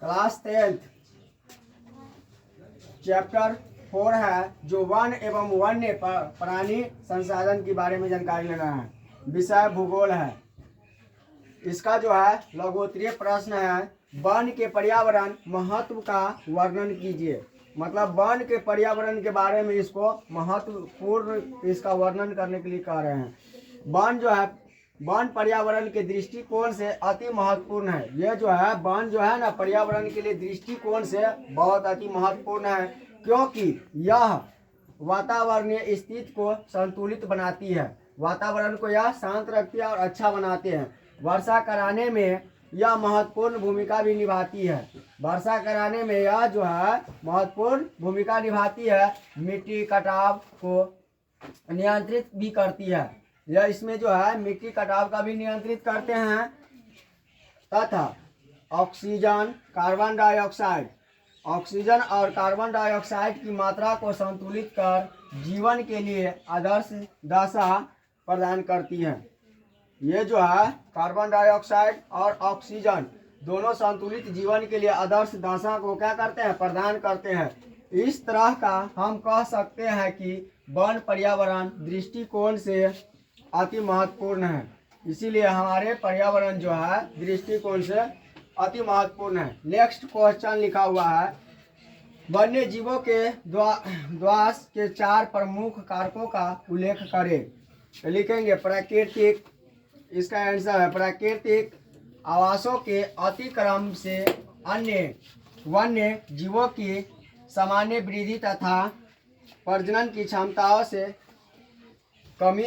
Class 10th chapter 4 है, जो one एवं वन्य प्राणी संसाधन के बारे में जानकारी लेना है। विषय भूगोल है। इसका जो है लघुत्तरीय प्रश्न है, वन के पर्यावरण महत्व का वर्णन कीजिए। मतलब वन के पर्यावरण के बारे में इसको महत्वपूर्ण इसका वर्णन करने के लिए कह रहे हैं। वन जो है वन पर्यावरण के दृष्टिकोण से अति महत्वपूर्ण है। यह जो है वन जो है ना पर्यावरण के लिए दृष्टिकोण से बहुत अति महत्वपूर्ण है, क्योंकि यह वातावरणीय स्थिति को संतुलित बनाती है। वातावरण को यह शांत रखती है और अच्छा बनाते हैं। वर्षा कराने में यह महत्वपूर्ण भूमिका भी निभाती है। वर्षा कराने में यह जो है महत्वपूर्ण भूमिका निभाती है। मिट्टी कटाव को नियंत्रित भी करती है। यह इसमें जो है मिट्टी कटाव का भी नियंत्रित करते हैं तथा ऑक्सीजन और कार्बन डाइऑक्साइड की मात्रा को संतुलित कर जीवन के लिए आदर्श दशा प्रदान करती है। ये जो है कार्बन डाइऑक्साइड और ऑक्सीजन दोनों संतुलित जीवन के लिए आदर्श दशा को क्या करते हैं, प्रदान करते हैं। इस तरह का हम कह सकते हैं कि वन पर्यावरण दृष्टिकोण से अति महत्वपूर्ण है। इसीलिए हमारे पर्यावरण जो है दृष्टिकोण से अति महत्वपूर्ण है। नेक्स्ट क्वेश्चन लिखा हुआ है, वन्य जीवों के द्वास के 4 प्रमुख कारकों का उल्लेख करें। तो लिखेंगे प्राकृतिक, इसका आंसर है प्राकृतिक आवासों के अतिक्रमण से अन्य वन्य जीवों की सामान्य वृद्धि तथा प्रजनन की क्षमताओं से कमी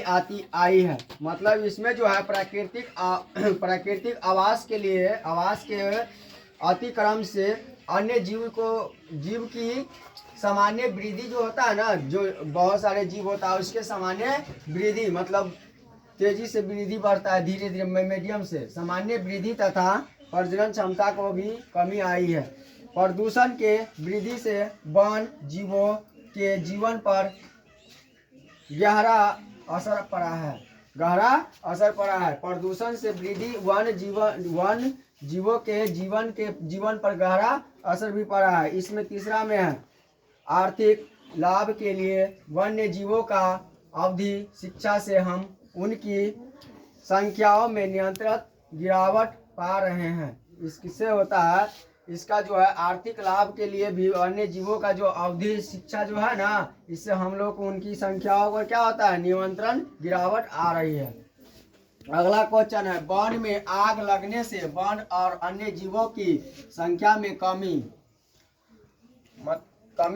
आई है। मतलब इसमें जो है प्राकृतिक आवास के अतिक्रमण से अन्य जीव की सामान्य वृद्धि जो होता है ना, जो बहुत सारे जीव होता है उसके सामान्य वृद्धि मतलब तेजी से वृद्धि बढ़ता है, धीरे धीरे मीडियम से सामान्य वृद्धि तथा प्रजनन क्षमता को भी कमी आई है। प्रदूषण के वृद्धि से वन जीवों के जीवन पर गहरा असर पड़ा है। प्रदूषण से वृद्धि वन जीवों के जीवन पर गहरा असर भी पड़ा है। इसमें तीसरा में है आर्थिक लाभ के लिए वन्य जीवों का अवधि शिक्षा से हम उनकी संख्याओं में निरंतर गिरावट पा रहे हैं। इससे होता है, इसका जो है आर्थिक लाभ के लिए भी अन्य जीवों का जो अवधि शिक्षा जो है ना, इससे हम लोग को उनकी संख्याओं पर क्या होता है, निरंतर गिरावट आ रही है। अगला क्वेश्चन है, वन में आग लगने से वन और अन्य जीवों की संख्या में कमी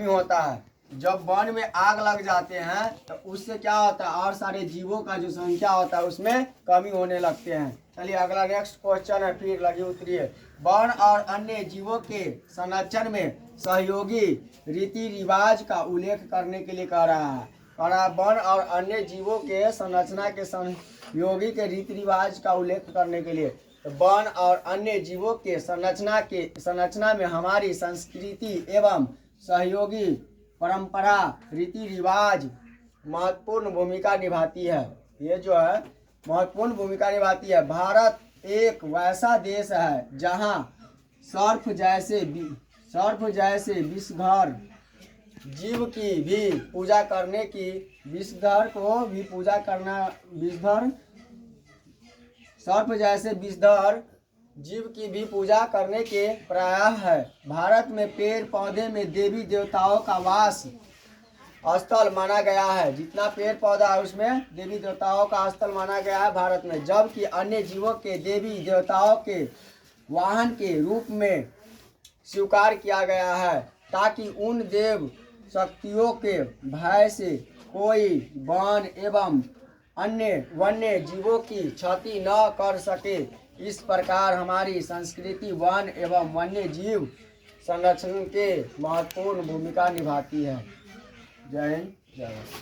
होता है। जब वन में आग लग जाते हैं तो उससे क्या होता है, और सारे जीवों का जो संख्या होता है उसमें कमी होने लगते हैं। चलिए अगला नेक्स्ट क्वेश्चन है, फिर लगी उतरिए। वन और अन्य जीवों के संरक्षण में सहयोगी रीति रिवाज का उल्लेख करने के लिए कह रहा है। वन और अन्य जीवों के संरचना के सहयोगी के रीति रिवाज का उल्लेख करने के लिए, तो वन और अन्य जीवों के संरचना में हमारी संस्कृति एवं सहयोगी परंपरा रीति रिवाज महत्वपूर्ण भूमिका निभाती है। ये जो है महत्वपूर्ण भूमिका निभाती है। भारत एक वैसा देश है जहाँ सर्प जैसे विषधर जीव की भी पूजा करने की सर्प जैसे विषधर जीव की भी पूजा करने के प्रयास है। भारत में पेड़ पौधे में देवी देवताओं का वास स्थल माना गया है। जितना पेड़ पौधा है उसमें देवी देवताओं का स्थल माना गया है भारत में। जबकि अन्य जीवों के देवी देवताओं के वाहन के रूप में स्वीकार किया गया है, ताकि उन देव शक्तियों के भय से कोई वन एवं अन्य वन्य जीवों की क्षति न कर सके। इस प्रकार हमारी संस्कृति वन एवं वन्य जीव संरक्षण के महत्वपूर्ण भूमिका निभाती है। जय हिंद, जय भारत।